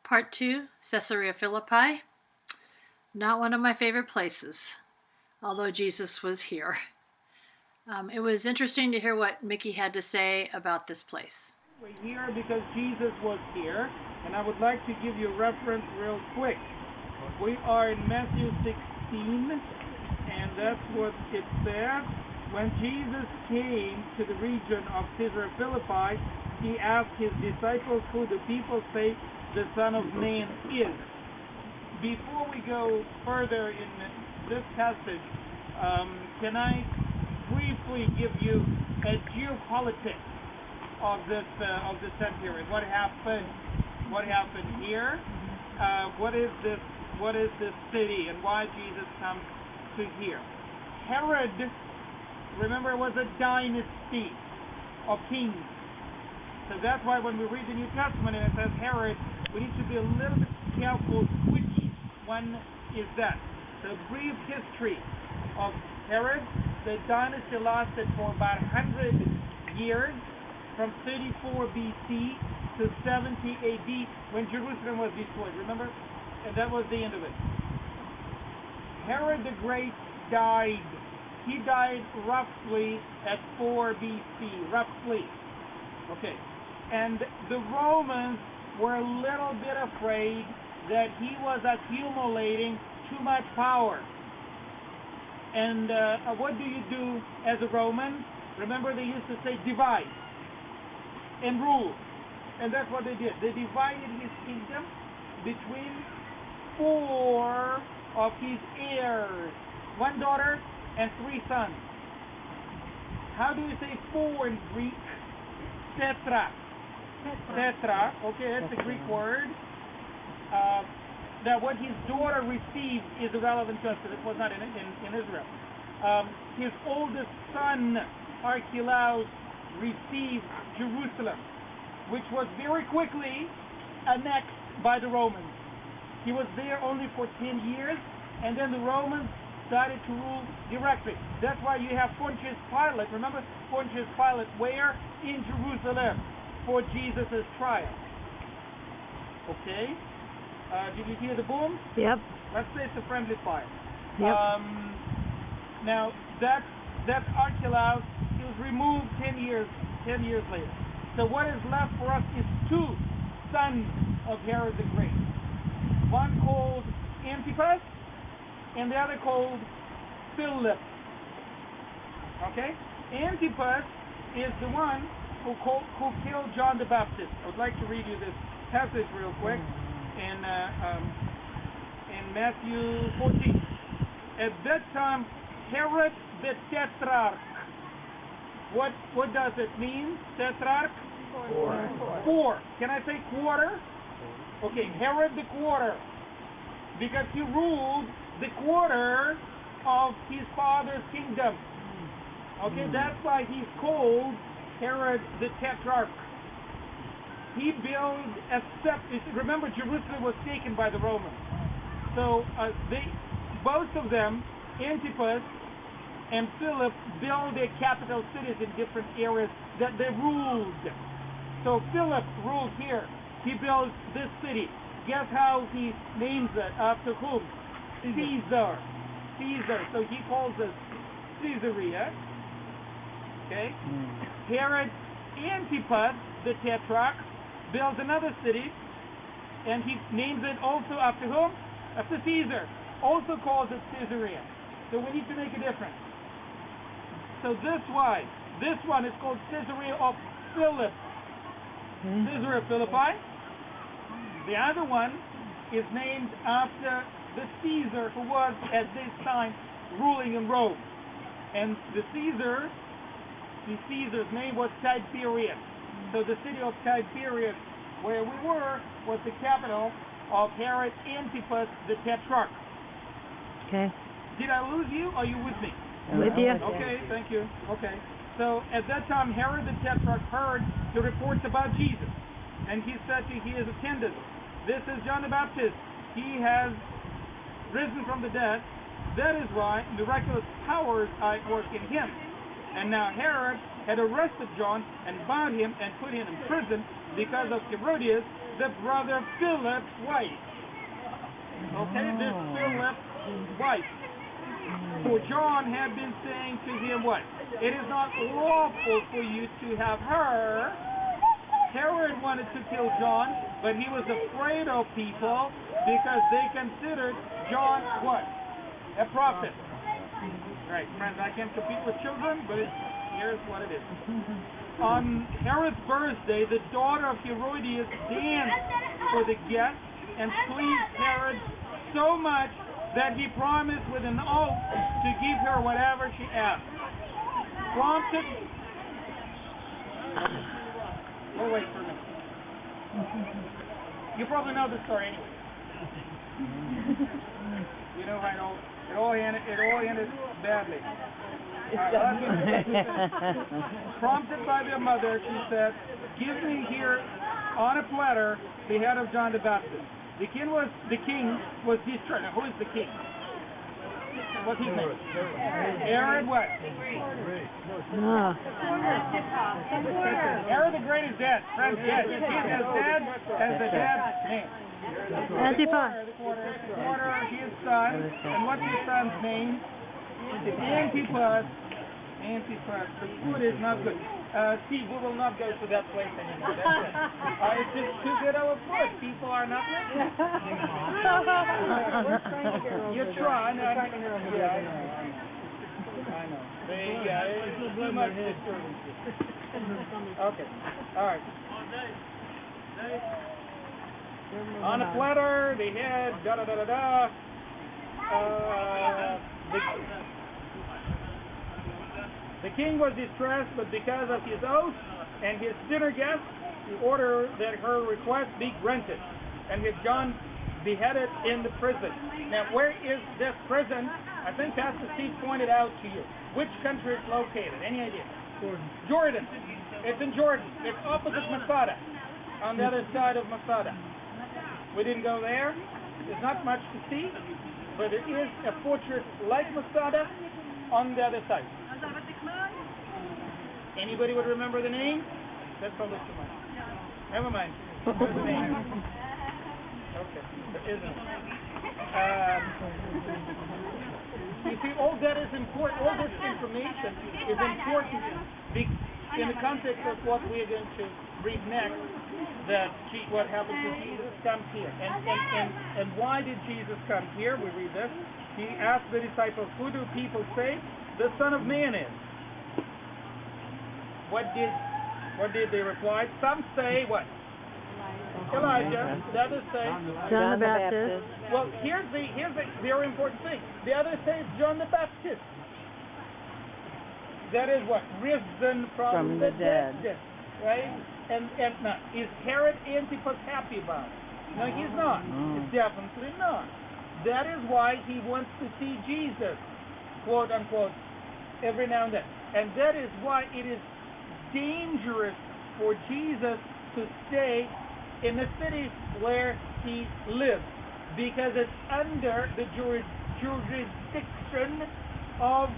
Part 2, Caesarea Philippi. Not one of my favorite places, although Jesus was here. It was interesting to hear what Mickey had to say about this place. We're here because Jesus was here, and I would like to give you a reference real quick. We are in Matthew 16, and that's what it says. When Jesus came to the region of Caesarea Philippi, he asked his disciples who the people say the Son of Man is. Before we go further in this passage, can I briefly give you a geopolitics of this time period? What happened here? What is this city, and why Jesus comes to here? Herod, remember, was a dynasty of kings. So that's why when we read the New Testament and it says Herod, we need to be a little bit careful which one is that. So brief history of Herod. The dynasty lasted for about 100 years, from 34 BC to 70 AD, when Jerusalem was destroyed. Remember? And that was the end of it. Herod the Great died. He died roughly at 4 BC, roughly. Okay. And the Romans were a little bit afraid that he was accumulating too much power. And what do you do as a Roman? Remember, they used to say divide and rule. And that's what they did. They divided his kingdom between 4 of his heirs, 1 daughter and 3 sons. How do you say 4 in Greek? Tetra. Tetra. Okay, that's a Greek word. That what his daughter received is irrelevant to us, because it was not in Israel. His oldest son, Archelaus, received Jerusalem, which was very quickly annexed by the Romans. He was there only for 10 years, and then the Romans started to rule directly. That's why you have Pontius Pilate. Remember Pontius Pilate where? In Jerusalem for Jesus' trial. Okay? Did you hear the boom? Yep. Let's say it's a friendly fire. Yep. Now that's Archelaus. He was removed 10 years later. So what is left for us is 2 sons of Herod the Great. One called Antipas, and the other called Philip. Okay? Antipas is the one who killed John the Baptist. I would like to read you this passage real quick in Matthew 14. At that time, Herod the Tetrarch. What does it mean? Tetrarch? 4. Can I say quarter? Okay, Herod the quarter, because he ruled the quarter of his father's kingdom. Okay, that's why he's called Herod the Tetrarch. He built a remember, Jerusalem was taken by the Romans. So both of them, Antipas and Philip, built their capital cities in different areas that they ruled. So Philip ruled here. He built this city. Guess how he names it? After whom? Caesar. So he calls it Caesarea. Okay? Herod Antipas, the Tetrarch, builds another city, and he names it also after whom? After Caesar. Also calls it Caesarea. So we need to make a difference. So this one is called Caesarea of Philip. Caesarea Philippi. The other one is named after the Caesar who was at this time ruling in Rome. And the Caesar's name was Tiberius. So the city of Tiberius, where we were, was the capital of Herod Antipas the Tetrarch. Okay. Did I lose you? Or are you with me? I'm with you. Okay, thank you. Okay. So at that time, Herod the Tetrarch heard the reports about Jesus, and he said to his attendants, "This is John the Baptist. He has risen from the dead. That is why miraculous powers are at work in him." And now Herod had arrested John and bound him and put him in prison because of Herodias, the brother Philip's wife. Okay, this Philip's wife. For John had been saying to him what? It is not lawful for you to have her. Herod wanted to kill John, but he was afraid of people because they considered John what? A prophet. Right, friends, I can't compete with children, but here's what it is. On Herod's birthday, the daughter of Herodias danced for the guests and pleased Herod so much that he promised with an oath to give her whatever she asked. Prompted. Oh, wait for a minute. You probably know the story anyway. You know how it all ended badly. Prompted by their mother, she said, "Give me here on a platter the head of John the Baptist." The king was distressed. Now, who is the king? What's his name? Herod what? Herod the Great is dead. Friends, dead. He's as dead as the dead man. Antipas. The quarter, his son. And what's his son's name? Antipas. The food is not good. Steve, we will not go to that place anymore. That's it. It's just too good of a food. People are not listening. You're trying. Yeah, I know. It's too much disturbance. Okay. All right. On a platter, they had the king was distressed, but because of his oath and his dinner guests, he ordered that her request be granted, and had John beheaded in the prison. Now, where is this prison? I think Pastor Steve pointed out to you. Which country is located? Any idea? Jordan. It's in Jordan. It's opposite Masada, on the other side of Masada. We didn't go there. There's not much to see, but it is a fortress like Masada on the other side. Anybody would remember the name? That's probably too much. Never mind. What's the name? Okay, there isn't. You see, all that is important. All this information is important in the context of what we are going to read next. That what happened to Jesus comes here, and why did Jesus come here? We read this. He asked the disciples, "Who do people say the Son of Man is?" What did they reply? Some say what? Elijah. The others say John the Baptist. Well, here's the very important thing. The others say it's John the Baptist. That is what? Risen from the dead. Right? And now, is Herod Antipas happy about it? No, he's not. It's definitely not. That is why he wants to see Jesus, quote unquote, every now and then. And that is why it is dangerous for Jesus to stay in the city where he lives, because it's under the jurisdiction of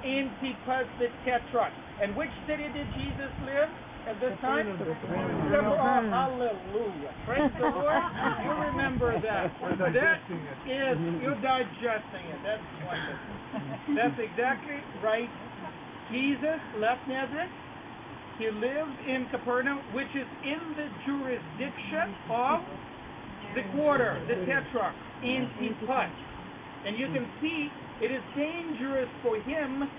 Antipas the Tetrarch. And which city did Jesus live at this time? Oh, hallelujah. Praise the Lord. You remember that. That is, you're digesting it. That's wonderful. That's exactly right. Jesus left Nazareth. He lived in Capernaum, which is in the jurisdiction of the quarter, the Tetrarch, Antipas. And you can see it is dangerous for him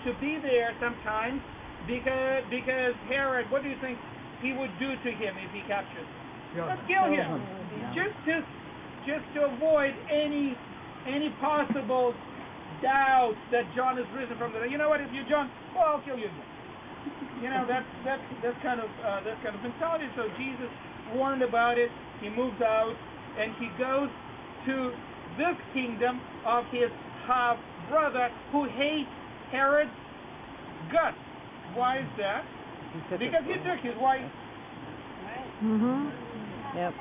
to be there sometimes because Herod, what do you think he would do to him if he captured him? Let's kill him. Just to avoid any possible doubt that John is risen from the dead. You know what? If you're John, well, I'll kill you again. You know, that's kind of mentality. So Jesus warned about it. He moves out and he goes to this kingdom of his half brother who hates Herod's guts. Why is that? Because he took his wife. Yep.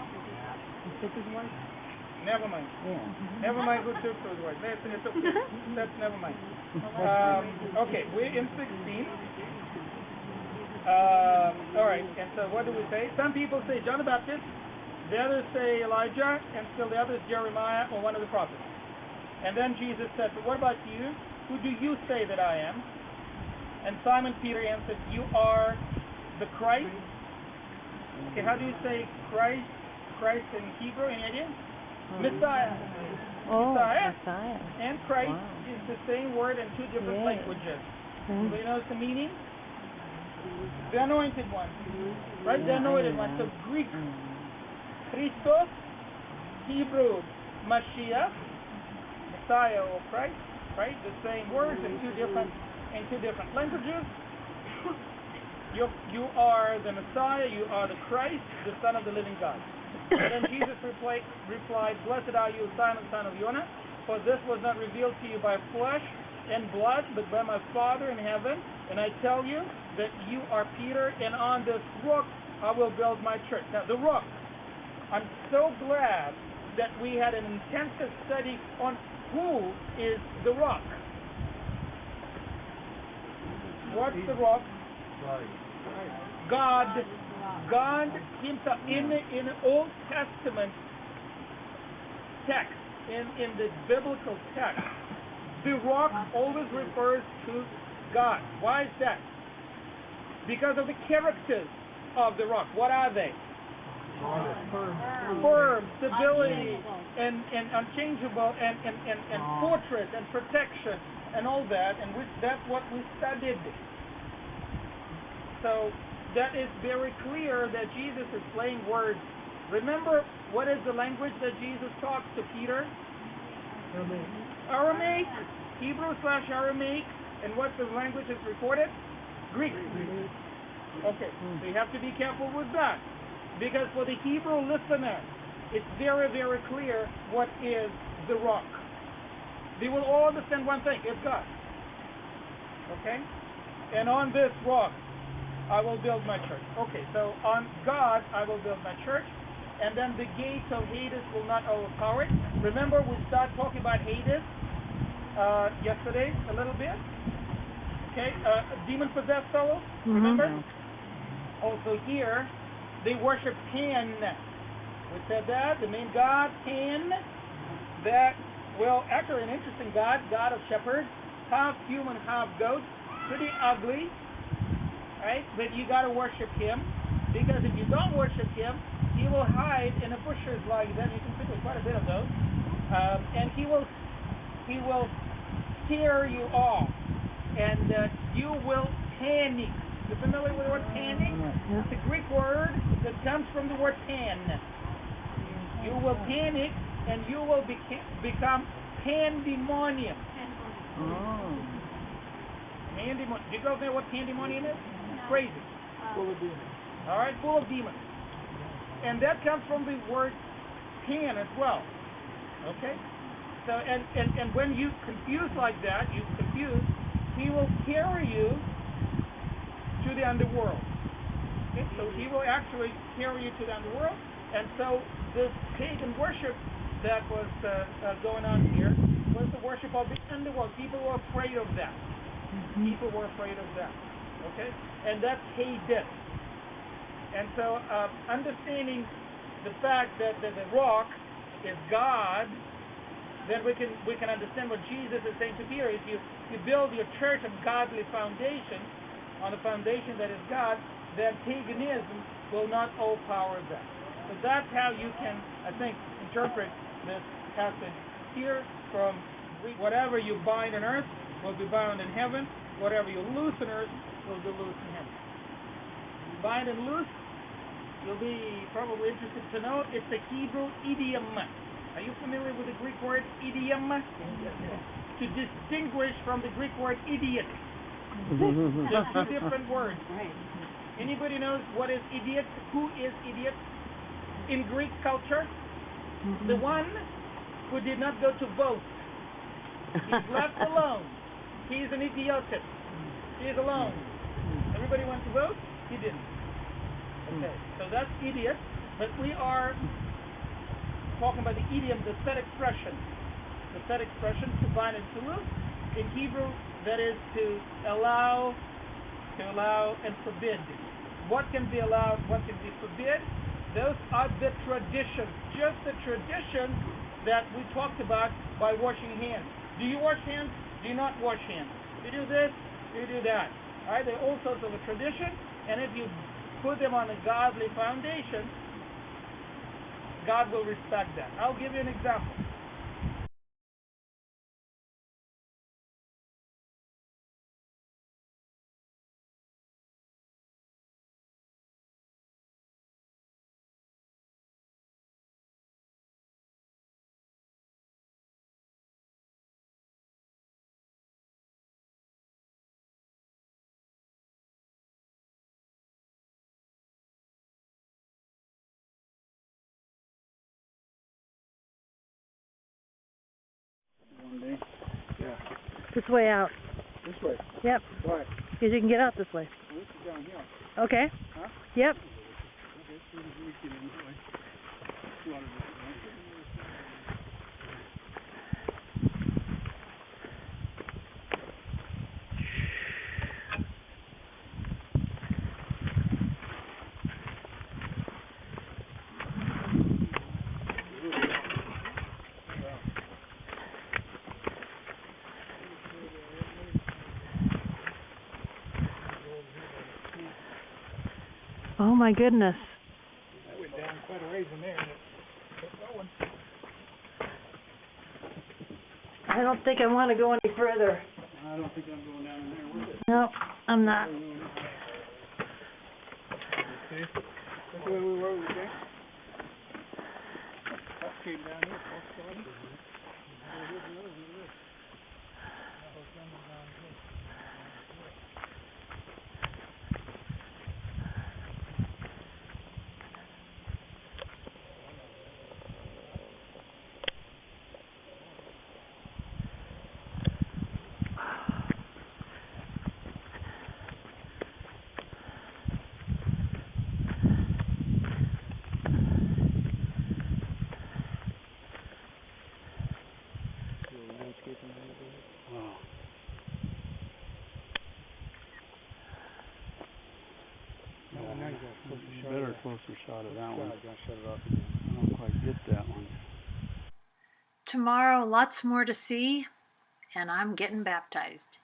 He took his wife? Never mind. Yeah. Never mind who took his wife. It's okay. That's never mind. Okay, we're in 16. All right, and so what do we say? Some people say John the Baptist, the others say Elijah, and still the others Jeremiah or one of the prophets. And then Jesus said, "But what about you? Who do you say that I am?" And Simon Peter answered, "You are the Christ." Okay, how do you say Christ? Christ in Hebrew, any idea? Messiah. Oh, Messiah. Messiah. And Christ Wow. is the same word in two different Yes. languages. Mhm. Do you know the meaning? The anointed one. Right? The anointed one. So Greek, Christos, Hebrew, Mashiach, Messiah or Christ, right? The same words in two different languages. You are the Messiah, you are the Christ, the Son of the living God. And then Jesus replied, "Blessed are you, Simon, son of Jonah, for this was not revealed to you by flesh and blood, but by my Father in heaven. And I tell you that you are Peter, and on this rock I will build my church." Now, the rock. I'm so glad that we had an intensive study on who is the rock. What's the rock? God. God himself in the Old Testament text, in the biblical text, the rock always refers to God. Why is that? Because of the characters of the rock. What are they? Firm, stability, and unchangeable, and fortress, and protection, and all that. And that's what we studied. So that is very clear that Jesus is playing words. Remember, what is the language that Jesus talks to Peter? Aramaic, Hebrew/Aramaic, and what's the language that's recorded? Greek. Okay, so you have to be careful with that, because for the Hebrew listener, it's very, very clear what is the rock. They will all understand one thing: it's God. Okay, and on this rock I will build my church. Okay, so on God I will build my church, and then the gates of Hades will not overpower it. Remember, we started talking about Hades yesterday a little bit. Okay, demon-possessed fellow. Remember? Also here, they worship Pan. We said that the main god Pan. That, well, actually an interesting god of shepherds, half human, half goat, pretty ugly. Right? But you got to worship him, because if you don't worship him, he will hide in the bushes like that. You can see there's quite a bit of those, and he will scare you off, and you will panic. You familiar with the word panic? It's a Greek word that comes from the word pan. You will panic, and you will become pandemonium. Pandemonium. Do you guys know what pandemonium is? Crazy. Full of demons. All right, full of demons. And that comes from the word pan as well. Okay? So, and when you confuse like that, he will carry you to the underworld. Okay? So he will actually carry you to the underworld. And so this pagan worship that was going on here was the worship of the underworld. People were afraid of that. People were afraid of that. Okay? And that's Hades. And so understanding the fact that the rock is God, then we can understand what Jesus is saying to Peter. If you build your church on godly foundation, on a foundation that is God, then paganism will not overpower that. So that's how you can, I think, interpret this passage here from whatever you bind on earth will be bound in heaven. Whatever you loose on earth will be loose in heaven. Bind and loose, you'll be probably interested to know, it's a Hebrew idiom. Are you familiar with the Greek word idiom? To distinguish from the Greek word idiot. Just two different words. Anybody knows what is idiot? Who is idiot in Greek culture? The one who did not go to vote. He's left alone. He's an idiotic. He is alone. Everybody went to vote? He didn't. Okay, so that's idiot. But we are talking about the idiom, the set expression. The set expression, to bind and to loose. In Hebrew, that is to allow to allow and forbid. What can be allowed, what can be forbid? Those are the traditions, just the traditions that we talked about by washing hands. Do you wash hands? Do you not wash hands? You do this, you do that. All right, they're all sorts of a tradition, and if you put them on a godly foundation, God will respect that. I'll give you an example. One day. Yeah. This way out. This way. Yep. Why? Because you can get out this way. Well, this is down here. Okay. Huh? Yep. Okay, so we get in this way. You want to do it, right? Oh my goodness. That went down quite a ways in there. And it kept going. I don't think I want to go any further. I don't think I'm going down in there with it. No, I'm not. Okay. That's the way we were, okay? That came down here, Paul started. Wow. Now you got a closer shot. Better closer shot of that one. Shut it off again. I don't quite get that one. Tomorrow, lots more to see, and I'm getting baptized.